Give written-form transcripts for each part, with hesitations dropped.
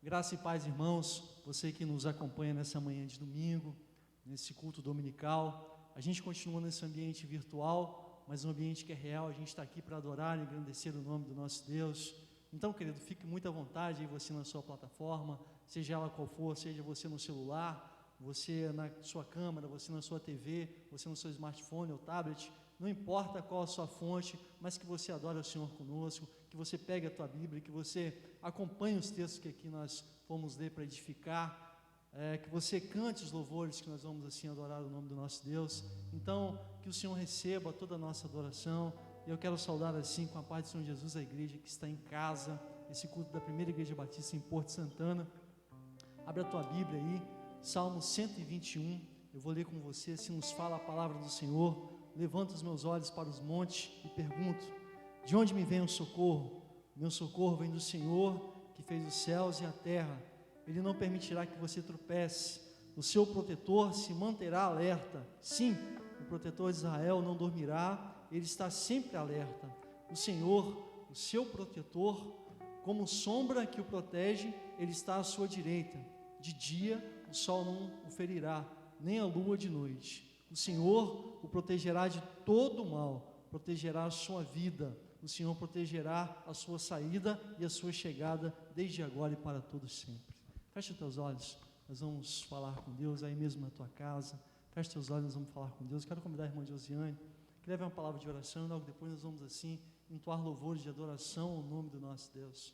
Graça e paz, irmãos, você que nos acompanha nessa manhã de domingo, nesse culto dominical. A gente continua nesse ambiente virtual, mas um ambiente que é real. A gente está aqui para adorar e engrandecer o nome do nosso Deus. Então, querido, fique muito à vontade aí você na sua plataforma, seja ela qual for, seja você no celular, você na sua câmera, você na sua TV, você no seu smartphone ou tablet, não importa qual a sua fonte, mas que você adore o Senhor conosco, que você pegue a tua Bíblia, que você acompanhe os textos que aqui nós vamos ler para edificar, que você cante os louvores que nós vamos assim adorar o nome do nosso Deus. Então, que o Senhor receba toda a nossa adoração. E eu quero saudar assim com a paz do Senhor Jesus a igreja que está em casa, esse culto da primeira igreja batista em Porto Santana. Abre a tua Bíblia aí, Salmo 121, eu vou ler com você, assim nos fala a palavra do Senhor. Levanto os meus olhos para os montes e pergunto: de onde me vem o socorro? Meu socorro vem do Senhor, que fez os céus e a terra. Ele não permitirá que você tropece. O seu protetor se manterá alerta. Sim, o protetor de Israel não dormirá, ele está sempre alerta. O Senhor, o seu protetor, como sombra que o protege, ele está à sua direita. De dia o sol não o ferirá, nem a lua de noite. O Senhor o protegerá de todo o mal, protegerá a sua vida. O Senhor protegerá a sua saída e a sua chegada, desde agora e para todos sempre. Fecha os teus olhos, nós vamos falar com Deus aí mesmo na tua casa. Fecha os teus olhos, nós vamos falar com Deus. Quero convidar a irmã Josiane, que leve uma palavra de oração, e logo depois nós vamos assim entoar louvores de adoração ao nome do nosso Deus.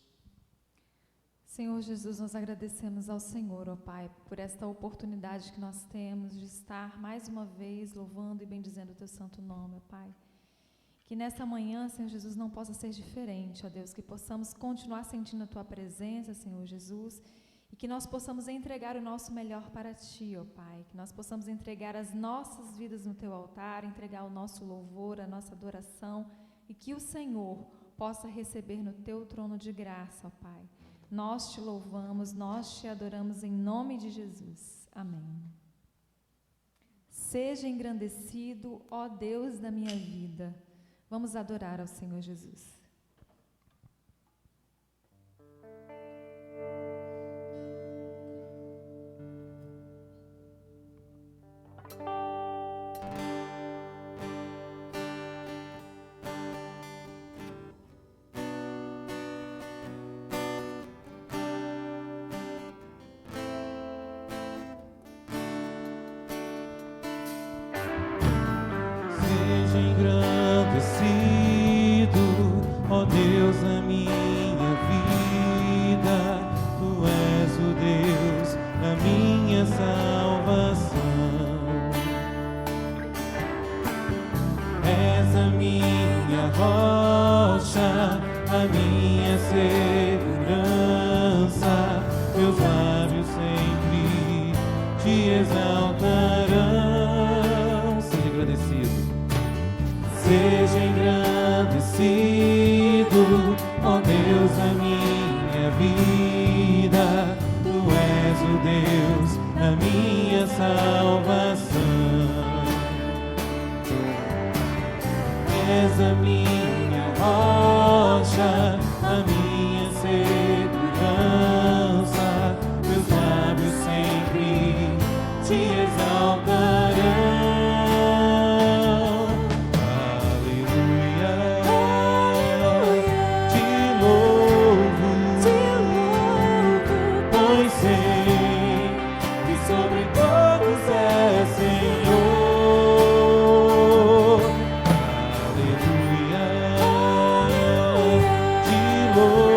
Senhor Jesus, nós agradecemos ao Senhor, ó Pai, por esta oportunidade que nós temos de estar mais uma vez louvando e bendizendo o Teu santo nome, ó Pai. Que nessa manhã, Senhor Jesus, não possa ser diferente, ó Deus, que possamos continuar sentindo a Tua presença, Senhor Jesus, e que nós possamos entregar o nosso melhor para Ti, ó Pai, que nós possamos entregar as nossas vidas no Teu altar, entregar o nosso louvor, a nossa adoração, e que o Senhor possa receber no Teu trono de graça, ó Pai. Nós Te louvamos, nós Te adoramos em nome de Jesus. Amém. Seja engrandecido, ó Deus da minha vida. Vamos adorar ao Senhor Jesus. Ó Deus, a minha vida, Tu és o Deus, a minha salvação. És a minha rocha, a minha segurança. Meus lábios sempre Te exaltarão. Seja agradecido. Seja engrandecido, ó Deus, a minha vida. Tu és o Deus, a minha salvação. És a minha rocha, a minha segurança. Meus lábios sempre Te exaltarão. Senhor, aleluia, te louvo.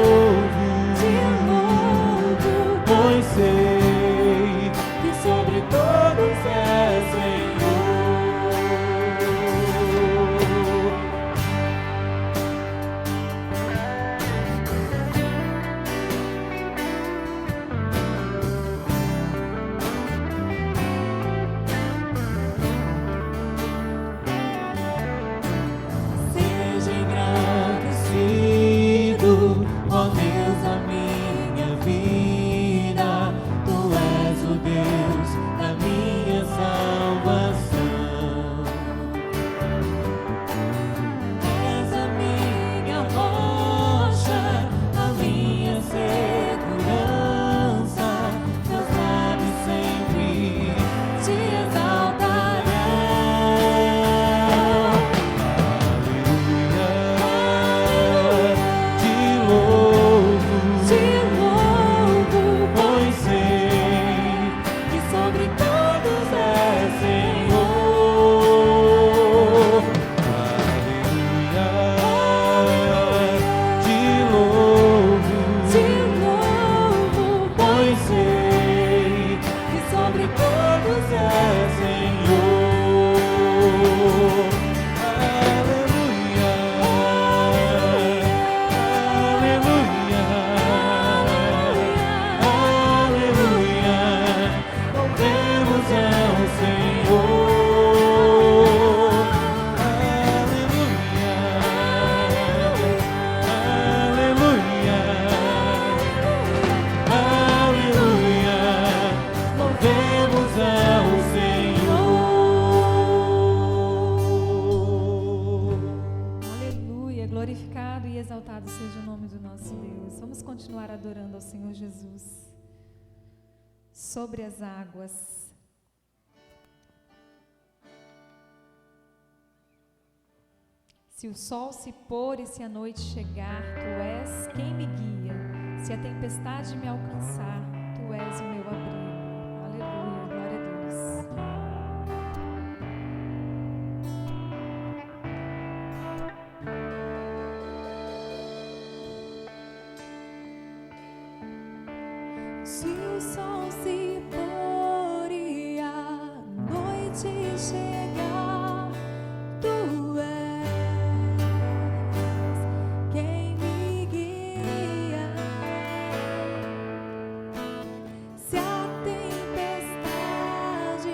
Glorificado e exaltado seja o nome do nosso Deus. Vamos continuar adorando ao Senhor Jesus. Sobre as águas. Se o sol se pôr e se a noite chegar, tu és quem me guia. Se a tempestade me alcançar, tu és o meu abrigo. Aleluia, glória a Deus. Se o sol se pôr e a noite chegar, tu és quem me guia. Se a tempestade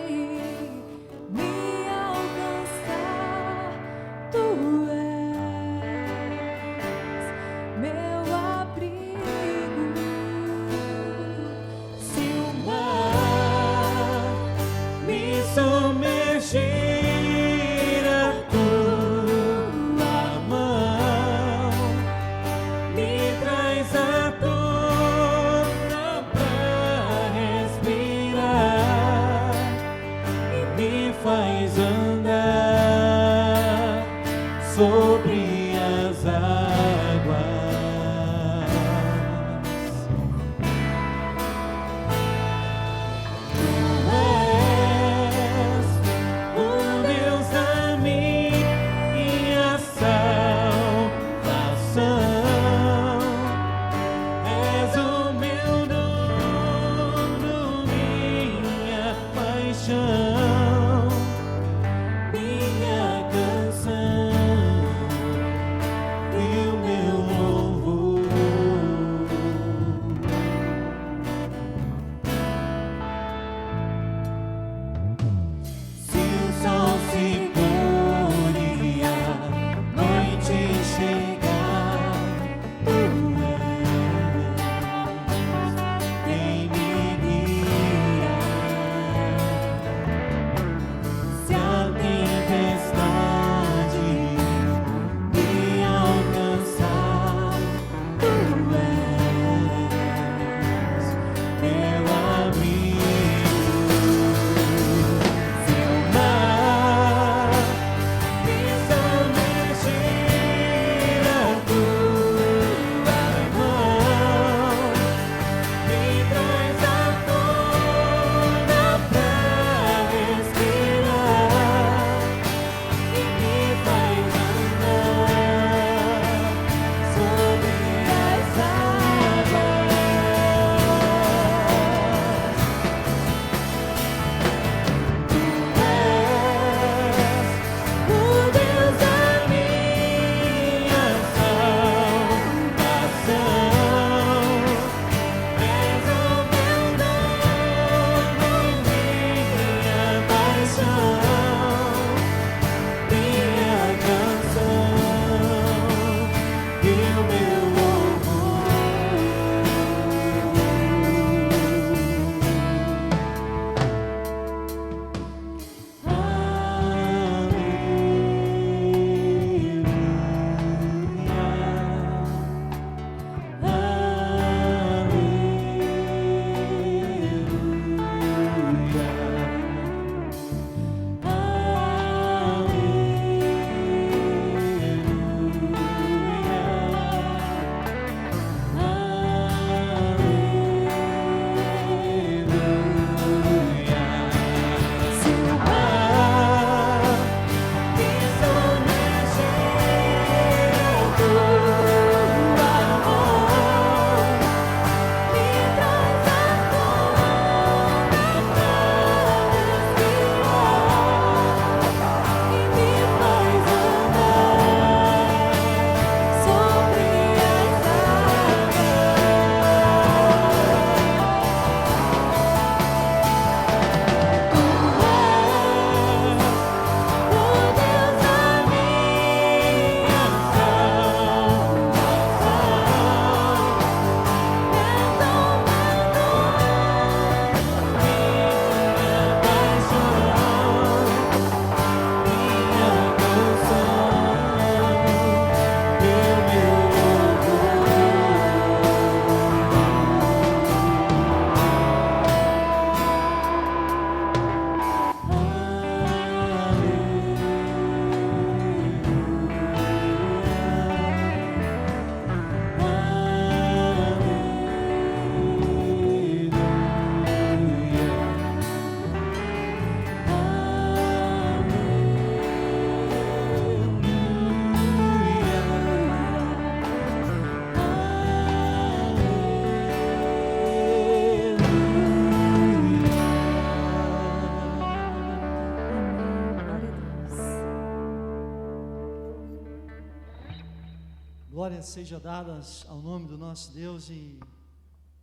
Glórias sejam dadas ao nome do nosso Deus e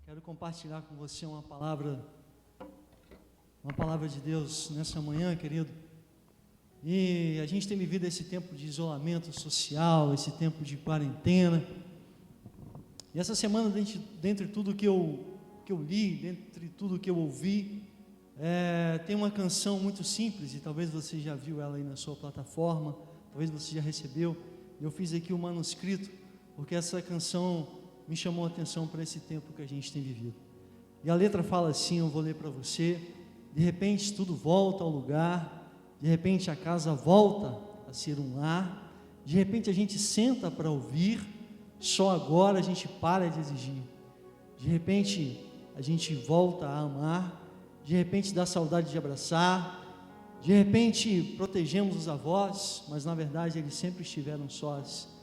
quero compartilhar com você uma palavra de Deus nessa manhã, querido. E a gente tem vivido esse tempo de isolamento social, esse tempo de quarentena. E essa semana, dentre tudo que eu li, dentre tudo que eu ouvi, tem uma canção muito simples, e talvez você já viu ela aí na sua plataforma, talvez você já recebeu. Eu fiz aqui o manuscrito, porque essa canção me chamou a atenção para esse tempo que a gente tem vivido. E a letra fala assim, eu vou ler para você: de repente tudo volta ao lugar, de repente a casa volta a ser um lar, de repente a gente senta para ouvir, só agora a gente para de exigir, de repente a gente volta a amar, de repente dá saudade de abraçar, de repente protegemos os avós, mas na verdade eles sempre estiveram sós,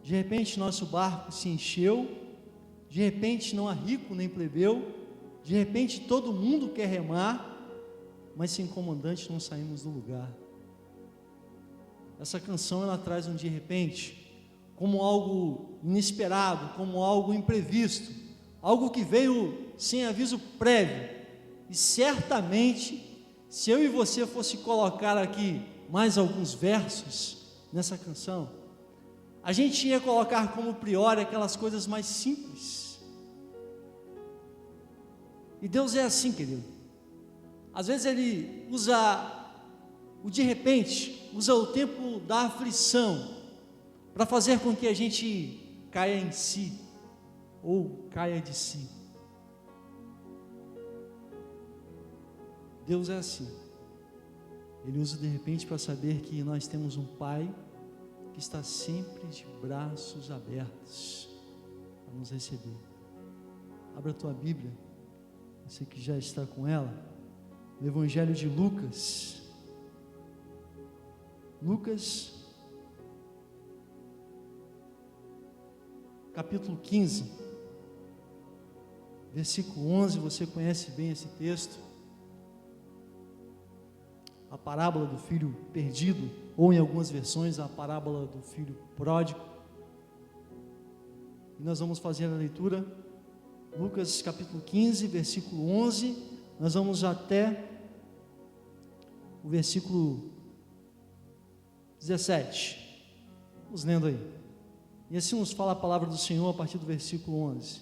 de repente nosso barco se encheu, de repente não há rico nem plebeu, de repente todo mundo quer remar, mas sem comandante não saímos do lugar. Essa canção ela traz um de repente como algo inesperado, como algo imprevisto, algo que veio sem aviso prévio. E certamente, se eu e você fosse colocar aqui mais alguns versos nessa canção, a gente ia colocar como priori aquelas coisas mais simples. E Deus é assim, querido. Às vezes Ele usa o de repente, usa o tempo da aflição para fazer com que a gente caia em si, ou caia de si. Deus é assim. Ele usa de repente para saber que nós temos um Pai que está sempre de braços abertos para nos receber. Abra a tua Bíblia, você que já está com ela, no Evangelho de Lucas. Lucas, capítulo 15, versículo 11, você conhece bem esse texto. A parábola do filho perdido, ou em algumas versões, a parábola do filho pródigo. E nós vamos fazer a leitura, Lucas capítulo 15, versículo 11, nós vamos até o versículo 17, vamos lendo aí. E assim nos fala a palavra do Senhor a partir do versículo 11.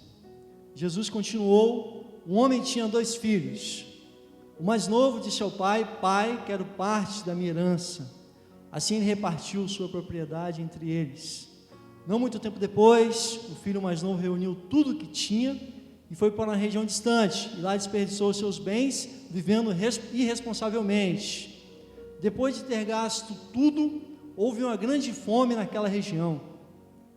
Jesus continuou: um homem tinha 2 filhos. O mais novo disse ao pai: pai, quero parte da minha herança. Assim ele repartiu sua propriedade entre eles. Não muito tempo depois, o filho mais novo reuniu tudo o que tinha e foi para uma região distante, e lá desperdiçou seus bens, vivendo irresponsavelmente. Depois de ter gasto tudo, houve uma grande fome naquela região,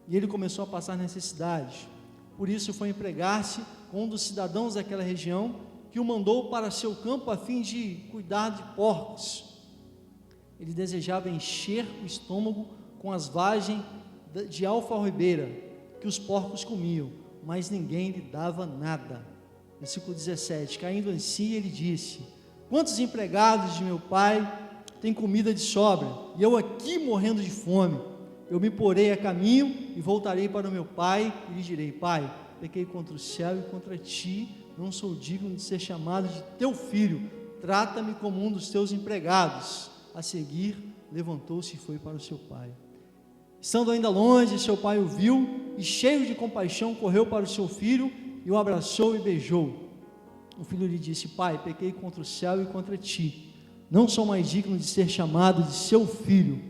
e ele começou a passar necessidade. Por isso foi empregar-se com um dos cidadãos daquela região, que o mandou para seu campo a fim de cuidar de porcos. Ele desejava encher o estômago com as vagens de alfarrobeira que os porcos comiam, mas ninguém lhe dava nada. Versículo 17, caindo em si, ele disse: quantos empregados de meu pai têm comida de sobra, e eu aqui morrendo de fome? Eu me porei a caminho e voltarei para o meu pai, e lhe direi: pai, pequei contra o céu e contra ti, não sou digno de ser chamado de teu filho, trata-me como um dos teus empregados. A seguir, levantou-se e foi para o seu pai. Estando ainda longe, seu pai o viu, e cheio de compaixão, correu para o seu filho, e o abraçou e beijou. O filho lhe disse: pai, pequei contra o céu e contra ti, não sou mais digno de ser chamado de seu filho.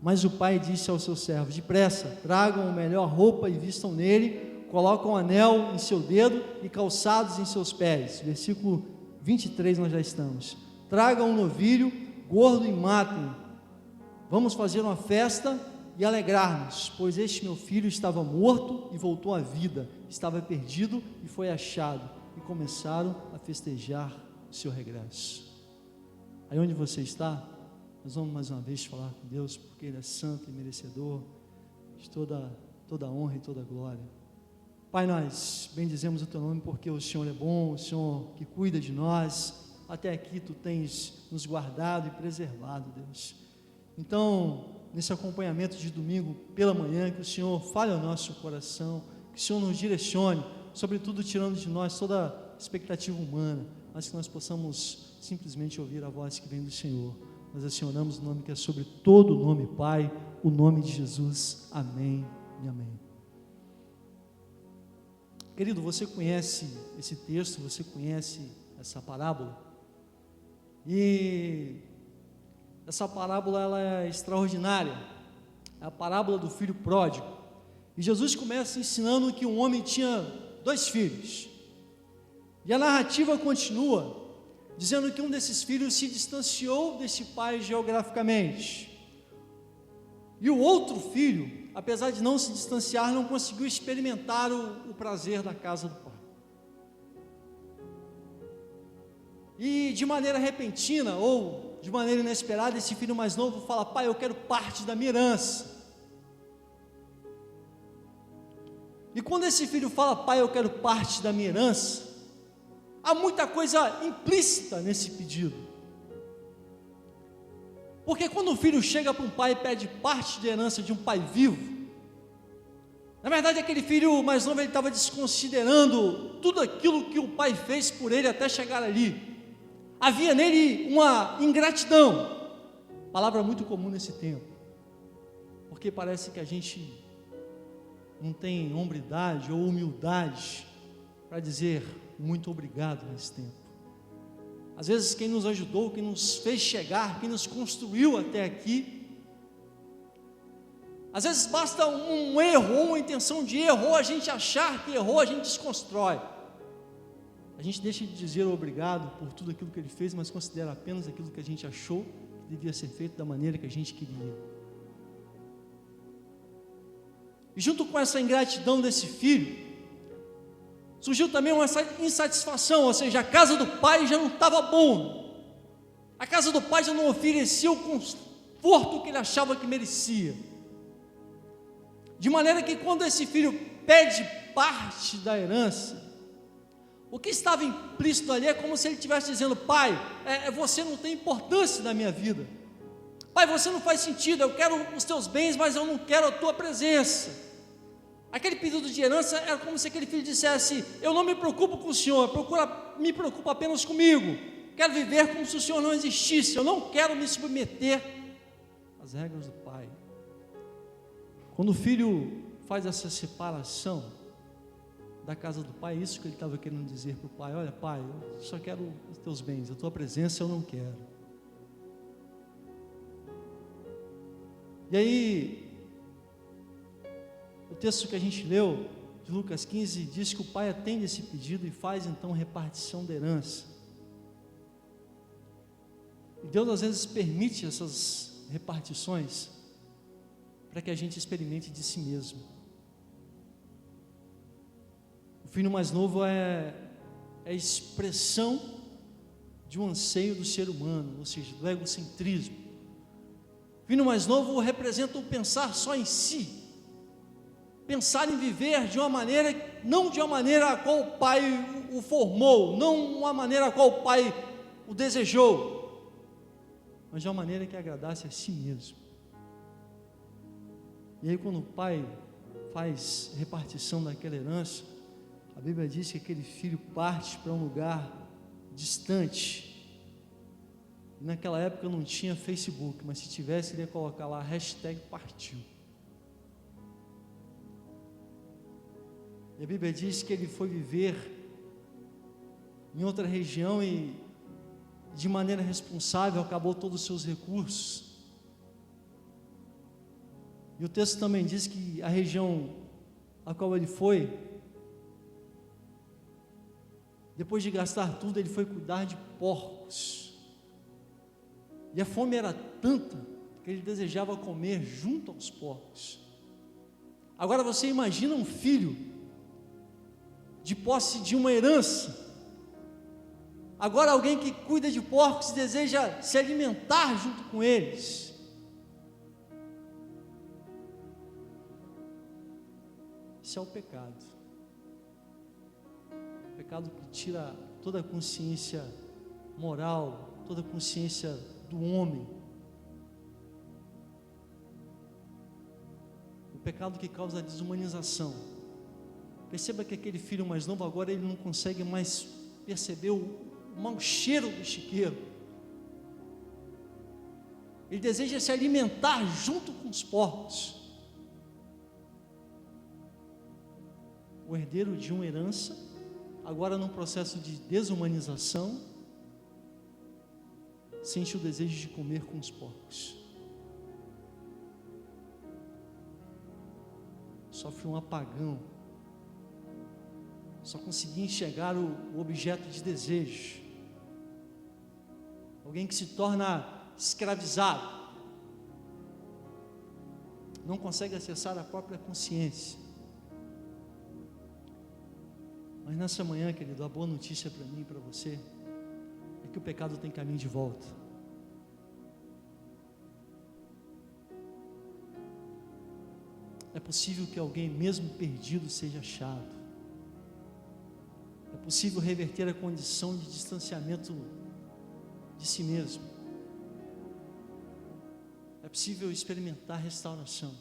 Mas o pai disse aos seus servos: depressa, tragam a melhor roupa e vistam nele, colocam um anel em seu dedo e calçados em seus pés. Versículo 23 nós já estamos. Tragam um novilho gordo e matem. Vamos fazer uma festa e alegrar-nos, pois este meu filho estava morto e voltou à vida, estava perdido e foi achado. E começaram a festejar o seu regresso. Aí onde você está, nós vamos mais uma vez falar com Deus, porque Ele é santo e merecedor de toda honra e toda glória. Pai, nós bendizemos o Teu nome, porque o Senhor é bom, o Senhor que cuida de nós. Até aqui Tu tens nos guardado e preservado, Deus. Então, nesse acompanhamento de domingo pela manhã, que o Senhor fale ao nosso coração, que o Senhor nos direcione, sobretudo tirando de nós toda expectativa humana, mas que nós possamos simplesmente ouvir a voz que vem do Senhor. Nós assim oramos no nome que é sobre todo nome, Pai, o nome de Jesus. Amém e amém. Querido, você conhece esse texto, você conhece essa parábola? E essa parábola ela é extraordinária, é a parábola do filho pródigo. E Jesus começa ensinando que um homem tinha 2 filhos, e a narrativa continua dizendo que um desses filhos se distanciou desse pai geograficamente, e o outro filho, apesar de não se distanciar, não conseguiu experimentar o prazer da casa do pai. E de maneira repentina ou de maneira inesperada, esse filho mais novo fala: pai, eu quero parte da minha herança. E quando esse filho fala: pai, eu quero parte da minha herança, há muita coisa implícita nesse pedido. Porque quando o filho chega para um pai e pede parte da herança de um pai vivo, na verdade aquele filho mais novo ele estava desconsiderando tudo aquilo que o pai fez por ele até chegar ali. Havia nele uma ingratidão, palavra muito comum nesse tempo, porque parece que a gente não tem hombridade ou humildade para dizer muito obrigado nesse tempo. Às vezes quem nos ajudou, quem nos fez chegar, quem nos construiu até aqui, às vezes basta um erro ou uma intenção de erro, ou a gente achar que errou, a gente desconstrói. A gente deixa de dizer obrigado por tudo aquilo que ele fez, mas considera apenas aquilo que a gente achou que devia ser feito da maneira que a gente queria. E junto com essa ingratidão desse filho, surgiu também uma insatisfação, ou seja, a casa do pai já não estava bom, a casa do pai já não oferecia o conforto que ele achava que merecia, de maneira que quando esse filho pede parte da herança, o que estava implícito ali é como se ele estivesse dizendo: pai, você não tem importância na minha vida, pai, você não faz sentido, eu quero os teus bens, mas eu não quero a tua presença. Aquele pedido de herança era como se aquele filho dissesse: eu não me preocupo com o Senhor, me preocupo apenas comigo, quero viver como se o Senhor não existisse, eu não quero me submeter às regras do pai. Quando o filho faz essa separação da casa do pai, é isso que ele estava querendo dizer para o pai: olha pai, eu só quero os teus bens, a tua presença eu não quero. E aí, o texto que a gente leu, de Lucas 15, diz que o pai atende esse pedido e faz então repartição da herança. E Deus às vezes permite essas repartições para que a gente experimente de si mesmo. O filho mais novo é a expressão de um anseio do ser humano, ou seja, do egocentrismo. O filho mais novo representa o pensar só em si, pensar em viver de uma maneira, não de uma maneira a qual o pai o formou, não uma maneira a qual o pai o desejou, mas de uma maneira que agradasse a si mesmo. E aí quando o pai faz repartição daquela herança, a Bíblia diz que aquele filho parte para um lugar distante. E naquela época não tinha Facebook, mas se tivesse, ele ia colocar lá #partiu. E a Bíblia diz que ele foi viver em outra região e de maneira responsável acabou todos os seus recursos. E o texto também diz que a região a qual ele foi, depois de gastar tudo, ele foi cuidar de porcos. E a fome era tanta que ele desejava comer junto aos porcos. Agora você imagina um filho de posse de uma herança, agora alguém que cuida de porcos e deseja se alimentar junto com eles. Isso é o pecado. O pecado que tira toda a consciência moral, toda a consciência do homem. pecado que causa a desumanização. Perceba que aquele filho mais novo agora ele não consegue mais perceber o mau cheiro do chiqueiro. Ele deseja se alimentar junto com os porcos. O herdeiro de uma herança, agora num processo de desumanização, sente o desejo de comer com os porcos. Sofre um apagão. Só conseguia enxergar o objeto de desejo. Alguém que se torna escravizado. Não consegue acessar a própria consciência. Mas nessa manhã, querido, a boa notícia para mim e para você é que o pecado tem caminho de volta. É possível que alguém mesmo perdido seja achado. É possível reverter a condição de distanciamento de si mesmo. É possível experimentar restauração.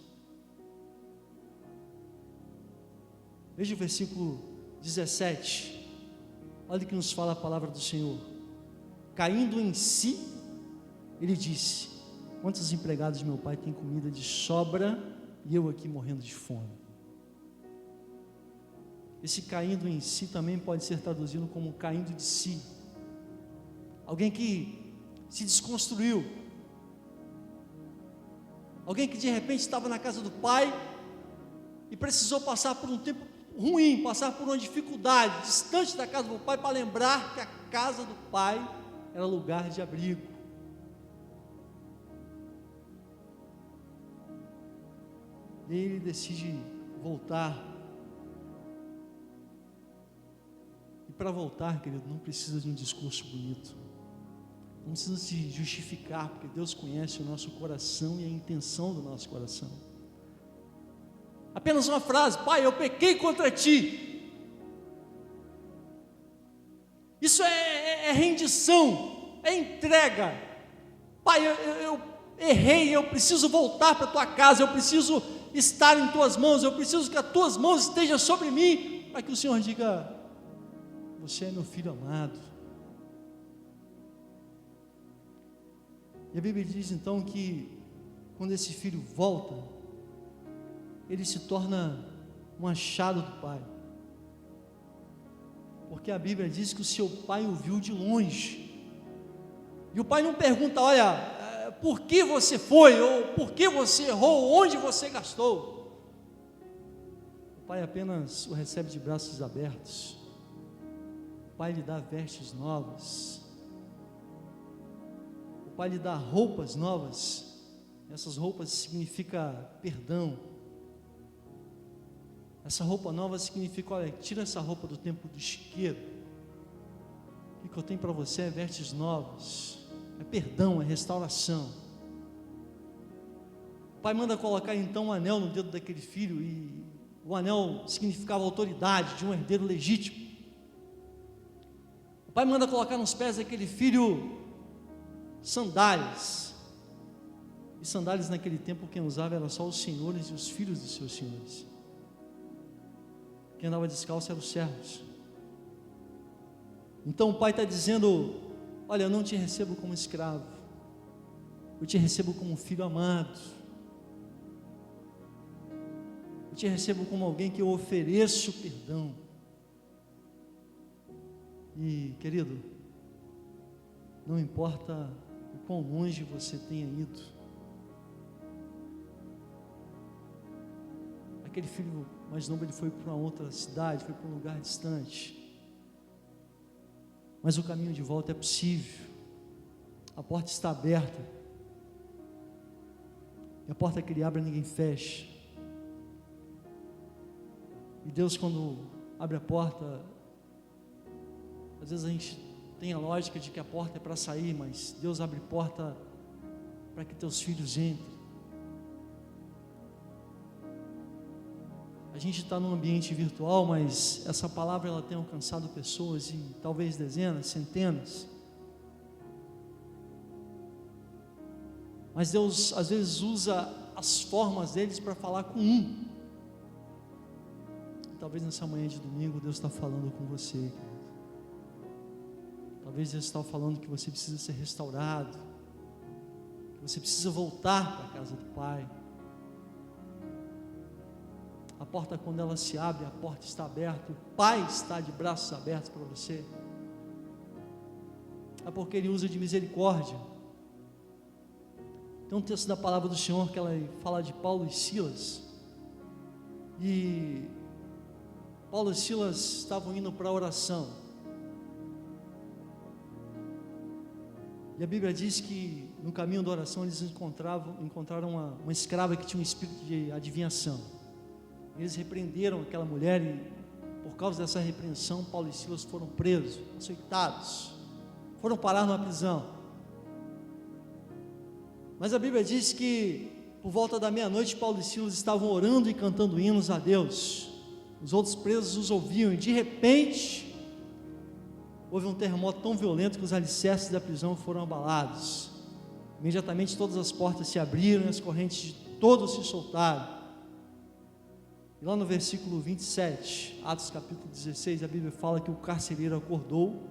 Veja o versículo 17. Olha o que nos fala a palavra do Senhor. Caindo em si, ele disse: quantos empregados de meu pai têm comida de sobra e eu aqui morrendo de fome? Esse caindo em si também pode ser traduzido como caindo de si. Alguém que se desconstruiu. Alguém que de repente estava na casa do pai e precisou passar por um tempo ruim, passar por uma dificuldade, distante da casa do pai, para lembrar que a casa do pai era lugar de abrigo. E ele decide voltar. E para voltar, querido, não precisa de um discurso bonito. Não precisa se justificar, porque Deus conhece o nosso coração e a intenção do nosso coração. Apenas uma frase: pai, eu pequei contra ti. Isso é rendição, é entrega. Pai, eu errei, eu preciso voltar para a tua casa, eu preciso estar em tuas mãos, eu preciso que as tuas mãos estejam sobre mim, para que o Senhor diga: você é meu filho amado. E a Bíblia diz então que quando esse filho volta, ele se torna um achado do pai. Porque a Bíblia diz que o seu pai o viu de longe. E o pai não pergunta: olha, por que você foi? Ou por que você errou? Onde você gastou? O pai apenas o recebe de braços abertos. O pai lhe dá vestes novas. O pai lhe dá roupas novas. Essas roupas significam perdão. Essa roupa nova significa: olha, tira essa roupa do tempo do chiqueiro. O que eu tenho para você é vestes novas, é perdão, é restauração. O pai manda colocar então um anel no dedo daquele filho, e o anel significava a autoridade de um herdeiro legítimo. O pai manda colocar nos pés daquele filho sandálias. E sandálias naquele tempo quem usava era só os senhores e os filhos dos seus senhores. Quem andava descalço eram os servos. Então o pai está dizendo: olha, eu não te recebo como escravo, eu te recebo como um filho amado, eu te recebo como alguém que eu ofereço perdão. E querido, não importa o quão longe você tenha ido, aquele filho mais novo, ele foi para uma outra cidade, foi para um lugar distante, mas o caminho de volta é possível. A porta está aberta, e a porta que ele abre ninguém fecha. E Deus, quando abre a porta, às vezes a gente tem a lógica de que a porta é para sair, mas Deus abre porta para que teus filhos entrem. A gente está num ambiente virtual, mas essa palavra ela tem alcançado pessoas em talvez dezenas, centenas. Mas Deus às vezes usa as formas deles para falar com um. Talvez nessa manhã de domingo Deus está falando com você, querido. Talvez Deus está falando que você precisa ser restaurado, que você precisa voltar para a casa do Pai. A porta, quando ela se abre, a porta está aberta, o Pai está de braços abertos para você. É porque Ele usa de misericórdia. Tem um texto da palavra do Senhor que ela fala de Paulo e Silas. E Paulo e Silas estavam indo para a oração. E a Bíblia diz que no caminho da oração eles encontraram uma escrava que tinha um espírito de adivinhação. Eles repreenderam aquela mulher e, por causa dessa repreensão, Paulo e Silas foram presos, açoitados, foram parar numa prisão. Mas a Bíblia diz que por volta da meia-noite Paulo e Silas estavam orando e cantando hinos a Deus. Os outros presos os ouviam e de repente houve um terremoto tão violento que os alicerces da prisão foram abalados. Imediatamente todas as portas se abriram e as correntes de todos se soltaram. E lá no versículo 27, Atos capítulo 16, a Bíblia fala que o carcereiro acordou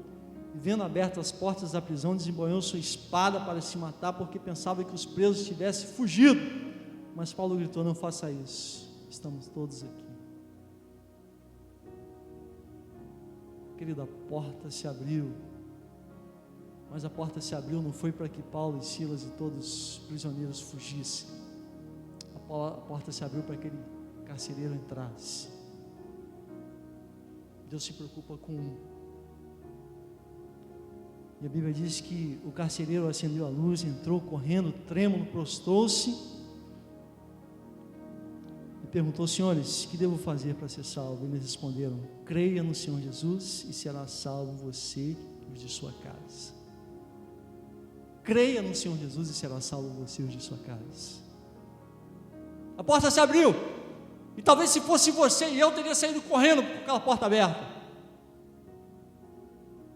e, vendo abertas as portas da prisão, desembanhou sua espada para se matar, porque pensava que os presos tivessem fugido. Mas Paulo gritou: não faça isso, estamos todos aqui. Querido, a porta se abriu, mas a porta se abriu não foi para que Paulo e Silas e todos os prisioneiros fugissem. A porta se abriu para que aquele carcereiro entrasse. Deus se preocupa com um. E a Bíblia diz que o carcereiro acendeu a luz, entrou correndo, trêmulo, prostrou-se e perguntou: senhores, que devo fazer para ser salvo? Eles responderam: creia no Senhor Jesus e será salvo você e os de sua casa. Creia no Senhor Jesus e será salvo você e os de sua casa. A porta se abriu, e talvez se fosse você e eu, teria saído correndo com aquela porta aberta.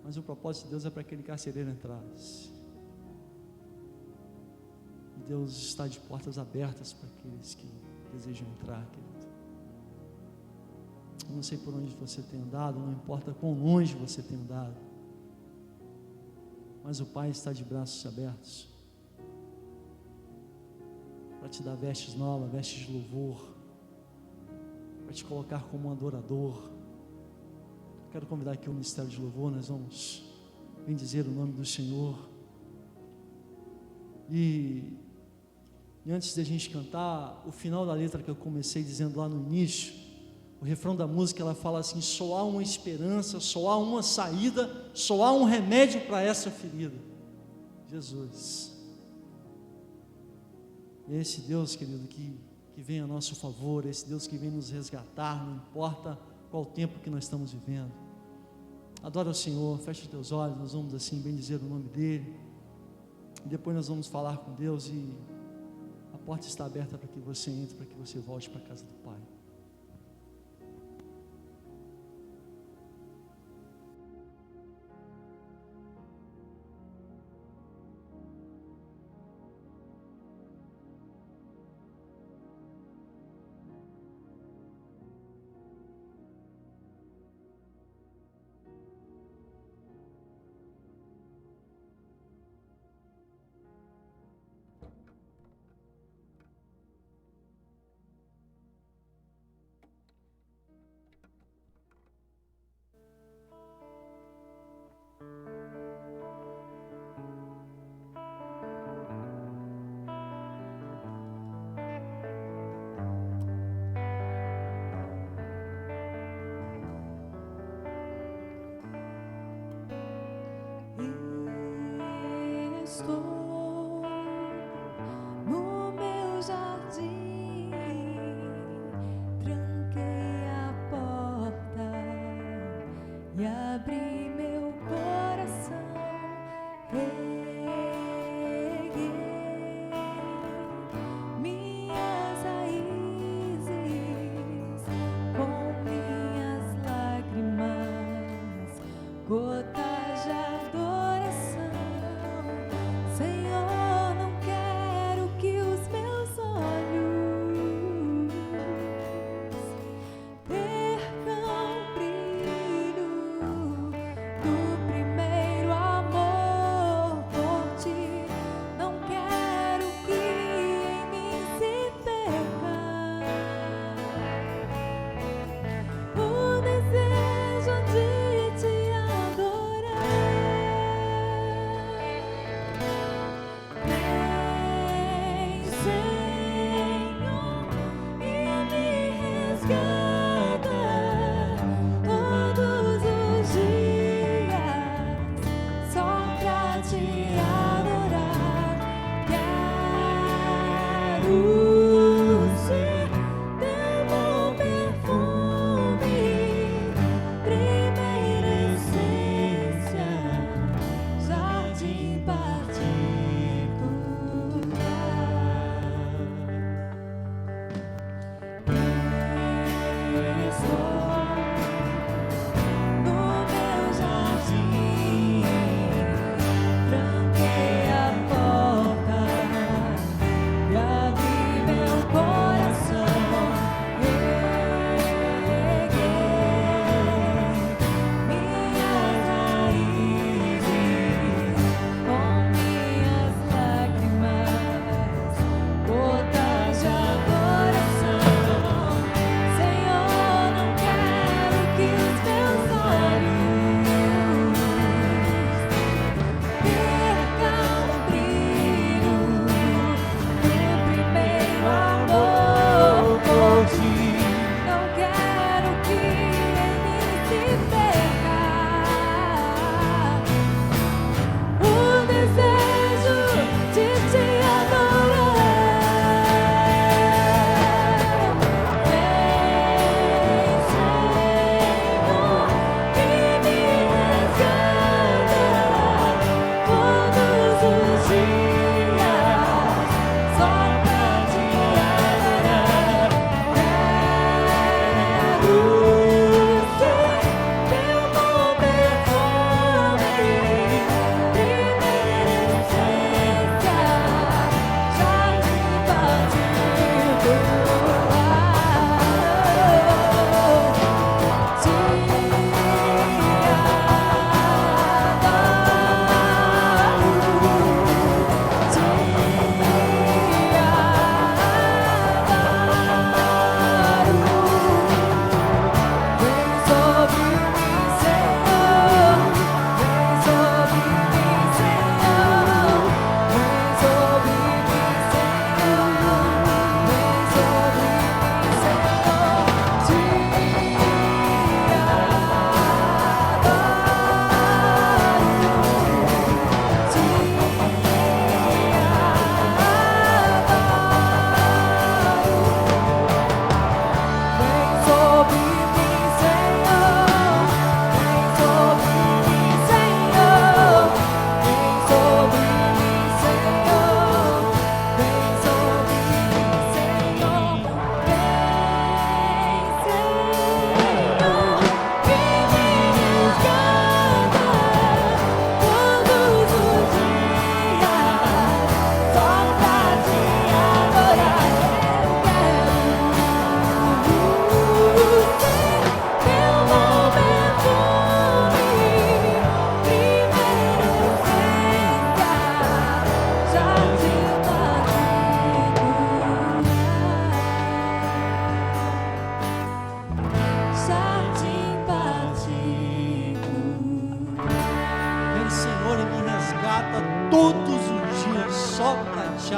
Mas o propósito de Deus é para aquele carcereiro entrasse. E Deus está de portas abertas para aqueles que desejam entrar, querido. Eu não sei por onde você tem andado, não importa quão longe você tem andado, mas o Pai está de braços abertos para te dar vestes novas, vestes de louvor, para te colocar como um adorador. Quero convidar aqui o ministério de louvor. Nós vamos bendizer o nome do Senhor. E antes de a gente cantar, o final da letra que eu comecei dizendo lá no início, o refrão da música, ela fala assim: só há uma esperança, só há uma saída, só há um remédio para essa ferida: Jesus. E é esse Deus, querido, que vem a nosso favor, esse Deus que vem nos resgatar, não importa qual o tempo que nós estamos vivendo. Adora o Senhor, fecha os teus olhos, nós vamos assim bendizer o nome dEle, e depois nós vamos falar com Deus, e a porta está aberta para que você entre, para que você volte para a casa do Pai. Estou no meu jardim, tranquei a porta e abri meu coração, reguei minhas raízes com minhas lágrimas, gotas de adoração. Senhor, não quero que os meus olhos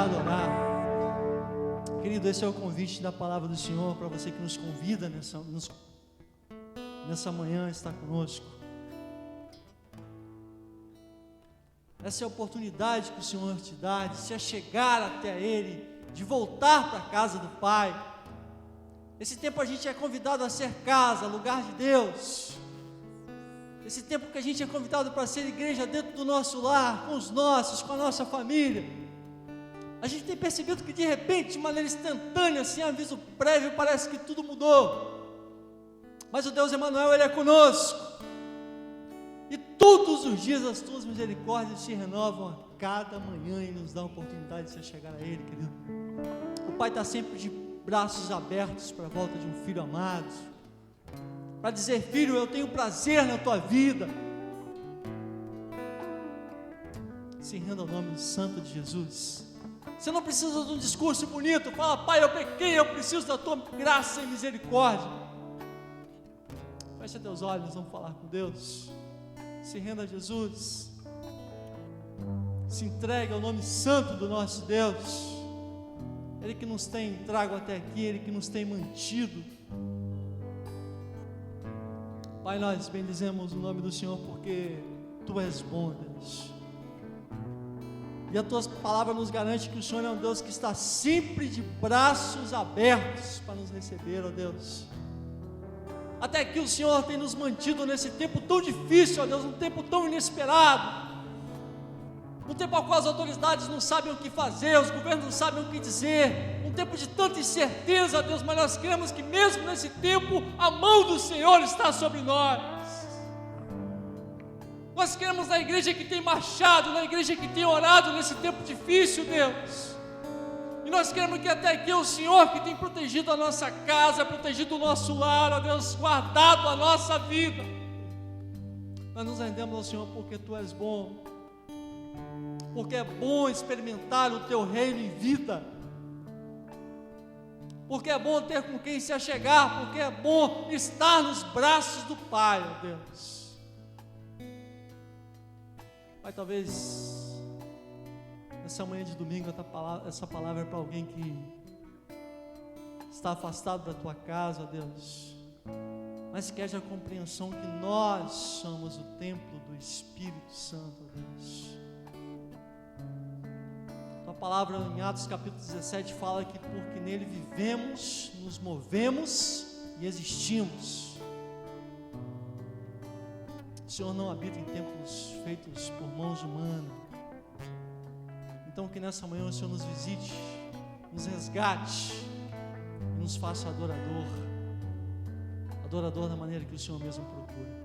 adorar. Querido, esse é o convite da palavra do Senhor para você que nos convida nessa manhã a estar conosco. Essa é a oportunidade que o Senhor te dá de se achegar até Ele, de voltar para a casa do Pai. Esse tempo a gente é convidado a ser casa, lugar de Deus. Esse tempo que a gente é convidado para ser igreja dentro do nosso lar, com os nossos, com a nossa família. A gente tem percebido que de repente, de maneira instantânea, sem aviso prévio, parece que tudo mudou. Mas o Deus Emanuel, Ele é conosco. E todos os dias as tuas misericórdias se renovam a cada manhã e nos dá a oportunidade de se chegar a Ele, querido. O Pai está sempre de braços abertos para a volta de um filho amado, para dizer: filho, eu tenho prazer na tua vida. Se renda ao nome santo de Jesus. Você não precisa de um discurso bonito. Fala: Pai, eu pequei, eu preciso da tua graça e misericórdia. Fecha teus olhos, vamos falar com Deus. Se renda a Jesus. Se entregue ao nome santo do nosso Deus. Ele que nos tem trago até aqui, Ele que nos tem mantido. Pai, nós bendizemos o nome do Senhor porque Tu és bom, Deus. E a Tua palavra nos garante que o Senhor é um Deus que está sempre de braços abertos para nos receber, ó Deus. Até aqui o Senhor tem nos mantido nesse tempo tão difícil, ó Deus, um tempo tão inesperado. Um tempo ao qual as autoridades não sabem o que fazer, os governos não sabem o que dizer, um tempo de tanta incerteza, Deus, mas nós cremos que mesmo nesse tempo, a mão do Senhor está sobre nós. Nós cremos na igreja que tem marchado, na igreja que tem orado nesse tempo difícil, Deus. E nós cremos que até aqui é o Senhor que tem protegido a nossa casa, protegido o nosso lar, ó Deus, guardado a nossa vida. Nós nos rendemos ao Senhor porque Tu és bom. Porque é bom experimentar o Teu reino em vida, porque é bom ter com quem se achegar, porque é bom estar nos braços do Pai, ó Deus. Pai, talvez nessa manhã de domingo essa palavra é para alguém que está afastado da Tua casa, ó Deus, mas que haja a compreensão que nós somos o templo do Espírito Santo, ó Deus. A palavra em Atos capítulo 17 fala que porque nele vivemos, nos movemos e existimos. O Senhor não habita em templos feitos por mãos humanas. Então que nessa manhã o Senhor nos visite, nos resgate e nos faça adorador da maneira que o Senhor mesmo procura.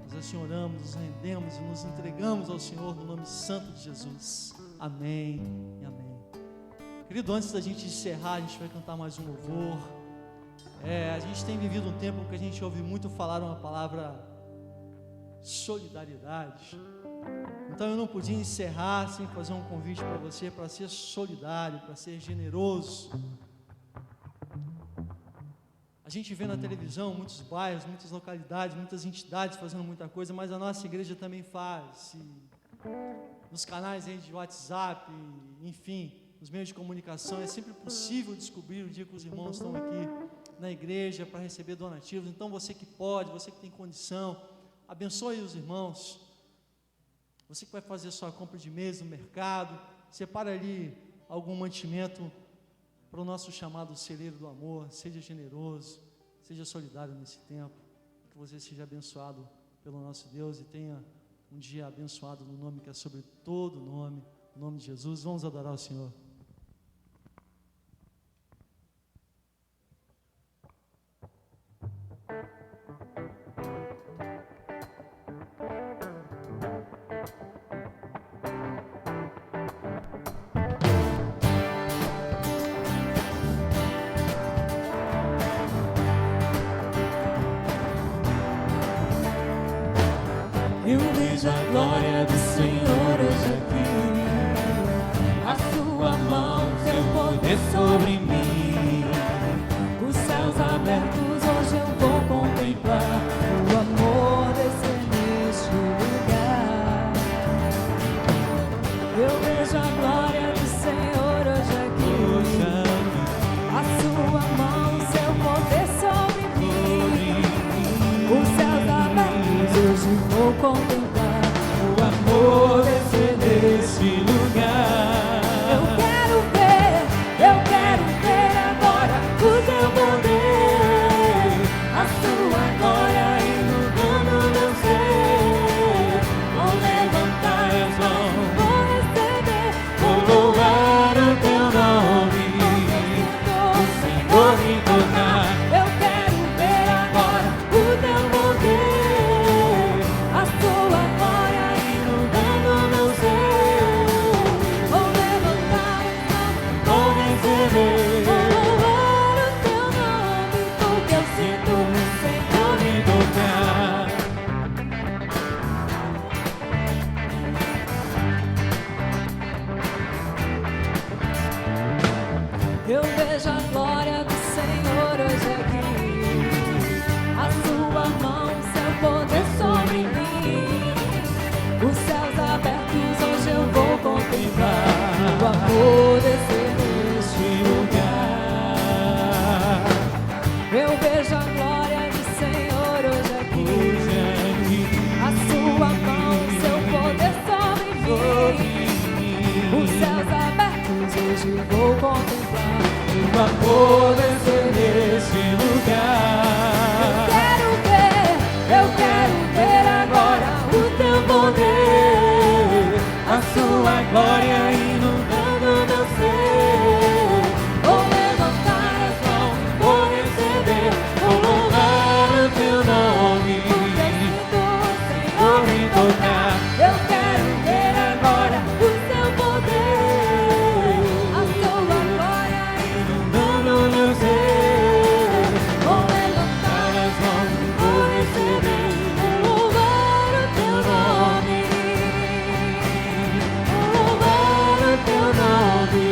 Nós assim oramos, nos rendemos e nos entregamos ao Senhor no nome santo de Jesus. Amém e amém. Querido, antes da gente encerrar, a gente vai cantar mais um louvor. A gente tem vivido um tempo que a gente ouve muito falar uma palavra solidariedade. Então eu não podia encerrar sem fazer um convite para você, para ser solidário, para ser generoso. A gente vê na televisão muitos bairros, muitas localidades, muitas entidades fazendo muita coisa, mas a nossa igreja também faz. Nos canais aí de WhatsApp, enfim, nos meios de comunicação, é sempre possível descobrir o dia que os irmãos estão aqui na igreja para receber donativos. Então você que pode, você que tem condição, abençoe os irmãos. Você que vai fazer sua compra de mês no mercado, separa ali algum mantimento para o nosso chamado celeiro do amor. Seja generoso, seja solidário nesse tempo, que você seja abençoado pelo nosso Deus e tenha um dia abençoado no nome que é sobre todo nome, no nome de Jesus. Vamos adorar o Senhor. Eu vejo a glória do Senhor hoje aqui, a sua mão, seu poder sobre mim. Os céus abertos hoje eu vou contemplar o amor descer neste lugar. Eu vejo a glória do Senhor hoje vou contemplar o amor descer nesse lugar. Eu quero ver agora o teu poder, a sua glória inundando meu ser. Vou levantar as mãos, vou receber, Vou louvar o teu nome, o Senhor, me tocar. Eu quero ver agora o teu poder, a sua glória inundando meu ser. Vou levantar as mãos, Vou receber, vou louvar o teu nome, porque eu sinto o Senhor me tocar. Eu vejo a glória do Senhor hoje aqui, a sua mão, seu poder sobre mim. Os céus abertos hoje eu vou contemplar o amor descer neste lugar. Eu vejo a glória do Senhor hoje aqui, a sua mão, seu poder sobre mim. Os céus abertos hoje vou contemplar O amor descer nesse lugar. Eu quero ver agora o teu poder, A sua glória inundando meu ser. vou levantar as mãos, Vou receber, vou louvar o teu nome, porque eu sinto o Senhor vou me me tocar. tocar. Eu quero ver agora o teu poder, a sua glória Inundando meu ser. vou levantar As mãos, vou receber, vou louvar o teu nome, vou louvar o teu nome.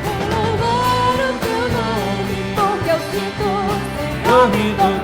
Vou louvar o teu nome, porque eu sinto o Senhor me tocar.